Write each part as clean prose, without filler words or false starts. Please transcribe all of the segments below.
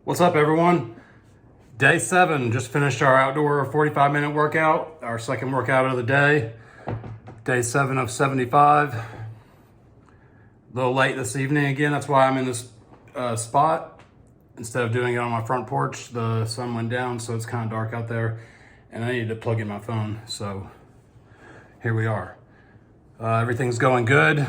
What's up, everyone? Day 7, just finished our outdoor 45-minute workout, our second workout of the day. Day 7 of 75. A little late this evening again, that's why I'm in this spot. Instead of doing it on my front porch, the sun went down, so it's kind of dark out there, and I needed to plug in my phone, so here we are. Everything's going good.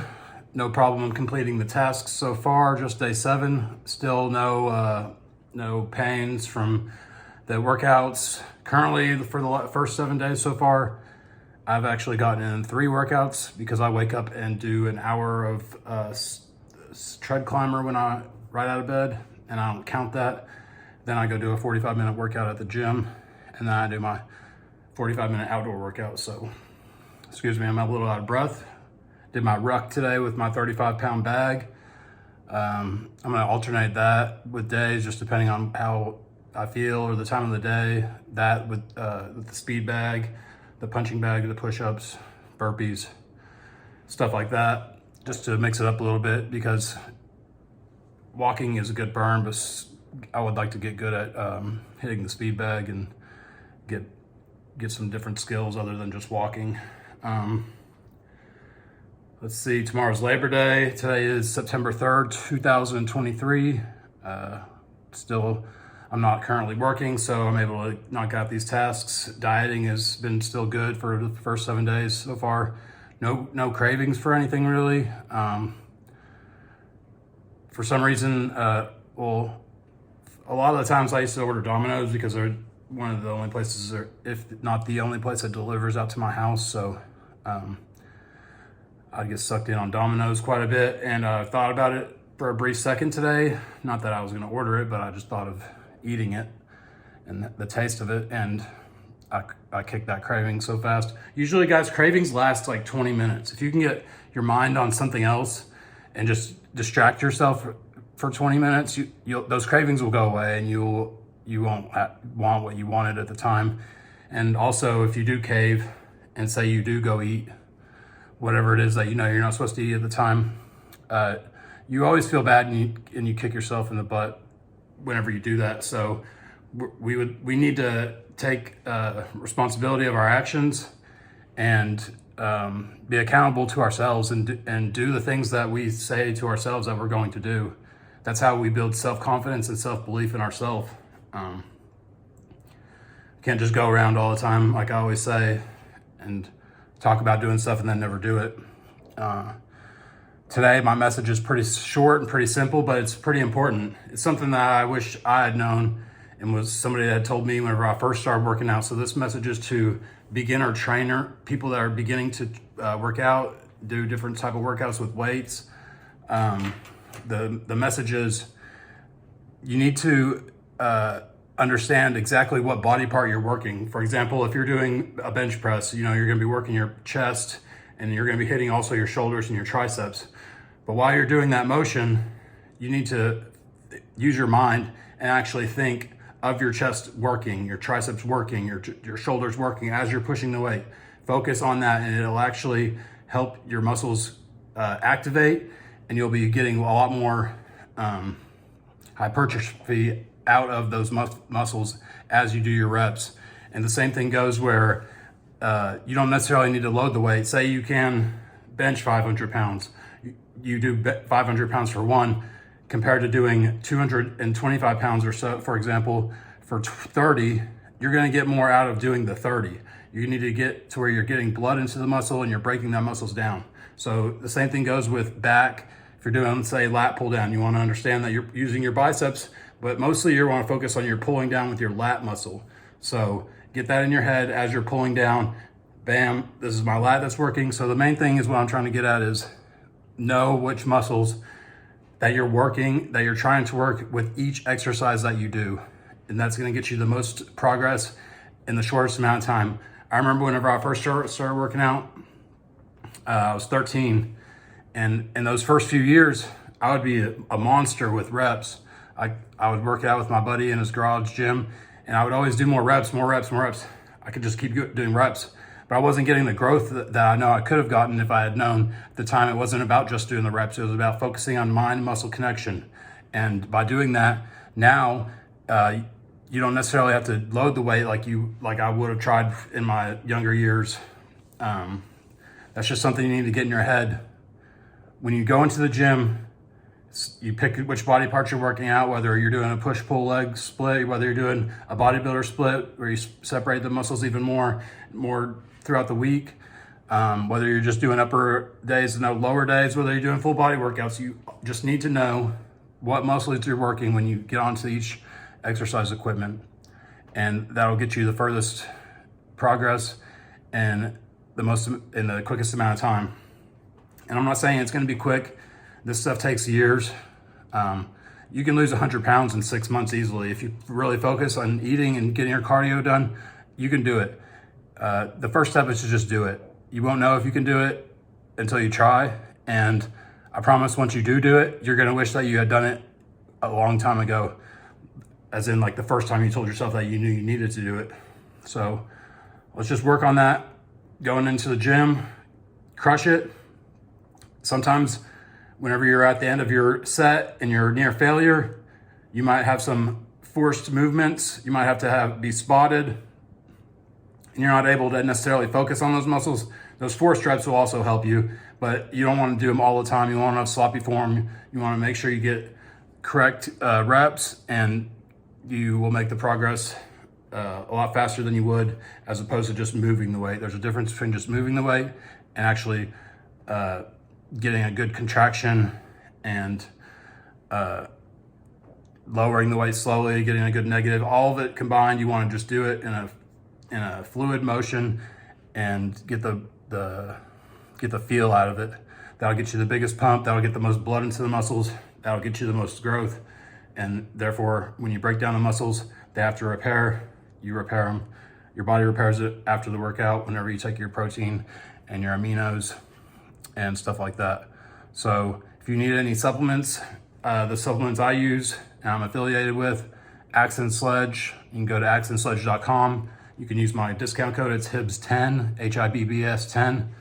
No problem completing the tasks so far, just day 7. Still no pains from the workouts. Currently, for the first 7 days so far, I've actually gotten in 3 workouts because I wake up and do an hour of tread climber when I right out of bed, and I don't count that. Then I go do a 45-minute workout at the gym, and then I do my 45-minute outdoor workout. So, excuse me, I'm a little out of breath. Did my ruck today with my 35-pound bag. I'm gonna alternate that with days, just depending on how I feel or the time of the day. That with the speed bag, the punching bag, the push-ups, burpees, stuff like that, just to mix it up a little bit, because walking is a good burn, but I would like to get good at hitting the speed bag and get some different skills other than just walking. Let's see, tomorrow's Labor Day. Today is September 3rd, 2023. Still, I'm not currently working, so I'm able to knock out these tasks. Dieting has been still good for the first 7 days so far. No cravings for anything really. For some reason, well, a lot of the times I used to order Domino's because they're one of the only places, or if not the only place, that delivers out to my house. So I get sucked in on Domino's quite a bit, and I thought about it for a brief second today. Not that I was gonna order it, but I just thought of eating it and the taste of it, and I kicked that craving so fast. Usually, guys, cravings last like 20 minutes. If you can get your mind on something else and just distract yourself for 20 minutes, those cravings will go away, and you won't want what you wanted at the time. And also, if you do cave and say you do go eat whatever it is that you know you're not supposed to eat at the time, you always feel bad, and you kick yourself in the butt whenever you do that. So we need to take responsibility of our actions and be accountable to ourselves, and do the things that we say to ourselves that we're going to do. That's how we build self-confidence and self-belief in ourselves. Can't just go around all the time, like I always say, and talk about doing stuff and then never do it. Today, my message is pretty short and pretty simple, but it's pretty important. It's something that I wish I had known, and was somebody that had told me whenever I first started working out. So this message is to beginner trainer, people that are beginning to work out, do different type of workouts with weights. The message is, you need to understand exactly what body part you're working. For example, if you're doing a bench press, you're going to be working your chest, and you're going to be hitting also your shoulders and your triceps. But while you're doing that motion, you need to use your mind and actually think of your chest working, your triceps working, your shoulders working as you're pushing the weight. Focus on that, and it'll actually help your muscles activate, and you'll be getting a lot more hypertrophy out of those muscles as you do your reps. And the same thing goes where you don't necessarily need to load the weight. Say you can bench 500 pounds. You do 500 pounds for one, compared to doing 225 pounds or so, for example, for 30, you're gonna get more out of doing the 30. You need to get to where you're getting blood into the muscle and you're breaking that muscles down. So the same thing goes with back. If you're doing, say, lat pull down, you wanna understand that you're using your biceps, but mostly you want to focus on your pulling down with your lat muscle. So get that in your head as you're pulling down. Bam, this is my lat that's working. So the main thing is, what I'm trying to get at is, know which muscles that you're working, that you're trying to work with each exercise that you do. And that's going to get you the most progress in the shortest amount of time. I remember whenever I first started working out, I was 13. And in those first few years, I would be a monster with reps. I would work out with my buddy in his garage gym, and I would always do more reps. I could just keep doing reps, but I wasn't getting the growth that I know I could have gotten if I had known at the time. It wasn't about just doing the reps. It was about focusing on mind-muscle connection. And by doing that, now You don't necessarily have to load the weight like I would have tried in my younger years. That's just something you need to get in your head. When you go into the gym, you pick which body parts you're working out, whether you're doing a push-pull leg split, whether you're doing a bodybuilder split where you separate the muscles even more throughout the week, whether you're just doing upper days and no lower days, whether you're doing full body workouts. You just need to know what muscles you're working when you get onto each exercise equipment, and that'll get you the furthest progress and in the quickest amount of time. And I'm not saying it's going to be quick. This stuff takes years. You can lose 100 pounds in 6 months easily. If you really focus on eating and getting your cardio done, you can do it. The first step is to just do it. You won't know if you can do it until you try. And I promise once you do it, you're going to wish that you had done it a long time ago. As in like the first time you told yourself that you knew you needed to do it. So let's just work on that. Going into the gym, crush it. Sometimes whenever you're at the end of your set and you're near failure, you might have some forced movements. You might have to be spotted, and you're not able to necessarily focus on those muscles. Those forced reps will also help you, but you don't want to do them all the time. You want to have sloppy form. You want to make sure you get correct reps, and you will make the progress a lot faster than you would as opposed to just moving the weight. There's a difference between just moving the weight and actually getting a good contraction and lowering the weight slowly, getting a good negative. All of it combined, you want to just do it in a fluid motion and get the feel out of it. That'll get you the biggest pump. That'll get the most blood into the muscles. That'll get you the most growth. And therefore, when you break down the muscles, they have to repair. You repair them. Your body repairs it after the workout whenever you take your protein and your aminos and stuff like that. So if you need any supplements, the supplements I use and I'm affiliated with, Accent Sledge, you can go to accentsledge.com. You can use my discount code. It's HIBS10, HIBBS 10.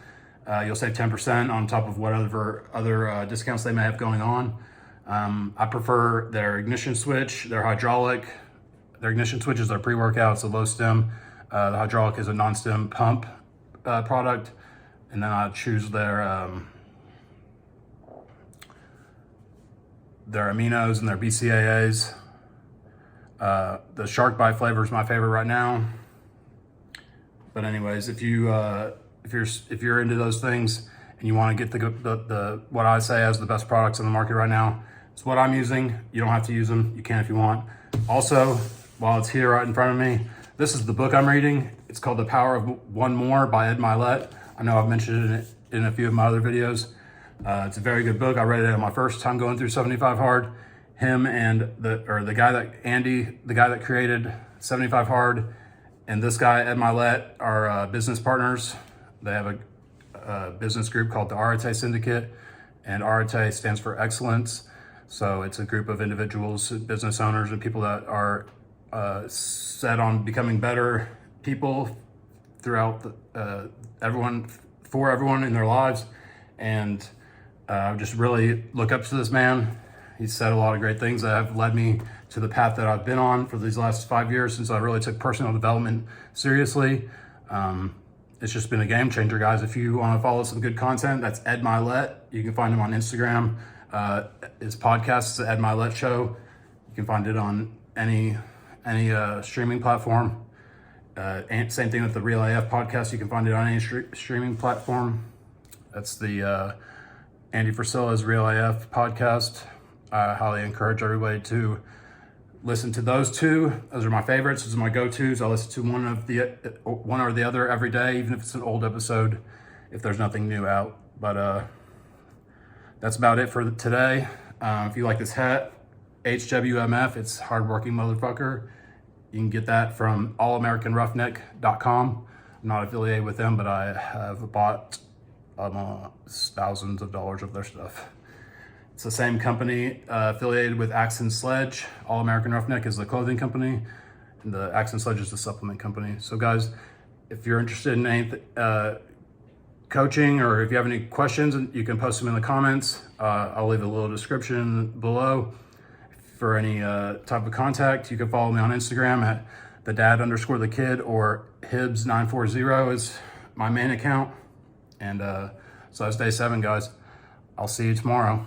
You'll save 10% on top of whatever other discounts they may have going on. I prefer their ignition switch, their hydraulic. Their ignition switch is their pre-workout, it's a low stem. The hydraulic is a non-stem pump product. And then I choose their aminos and their BCAAs. The Shark Bite flavor is my favorite right now. But anyways, if you're into those things and you want to get the what I say as the best products in the market right now, it's what I'm using. You don't have to use them. You can if you want. Also, while it's here right in front of me, this is the book I'm reading. It's called The Power of One More by Ed Mylett. I know I've mentioned it in a few of my other videos. It's a very good book. I read it on my first time going through 75 Hard. Him and Andy, the guy that created 75 Hard, and this guy, Ed Mylett, are business partners. They have a business group called the Arate Syndicate, and Arate stands for excellence. So it's a group of individuals, business owners, and people that are set on becoming better people throughout for everyone in their lives. And I just really look up to this man. He's said a lot of great things that have led me to the path that I've been on for these last 5 years since I really took personal development seriously. It's just been a game changer, guys. If you want to follow some good content, that's Ed Mylett. You can find him on Instagram. His podcast is the Ed Mylett Show. You can find it on any streaming platform. And same thing with the Real AF podcast. You can find it on any streaming platform. That's the Andy Frisella's Real AF podcast. I highly encourage everybody to listen to those two. Those are my favorites. Those are my go-tos. I listen to one or the other every day, even if it's an old episode, if there's nothing new out. But that's about it for today. If you like this hat, HWMF, it's hardworking motherfucker. You can get that from allamericanroughneck.com. I'm not affiliated with them, but I have bought thousands of dollars of their stuff. It's the same company affiliated with Accent Sledge. All American Roughneck is the clothing company, and the Accent Sledge is the supplement company. So guys, if you're interested in any coaching, or if you have any questions, you can post them in the comments. I'll leave a little description below. for any type of contact. You can follow me on Instagram at thedad_the_kid, or Hibbs940 is my main account. And so that's day 7, guys. I'll see you tomorrow.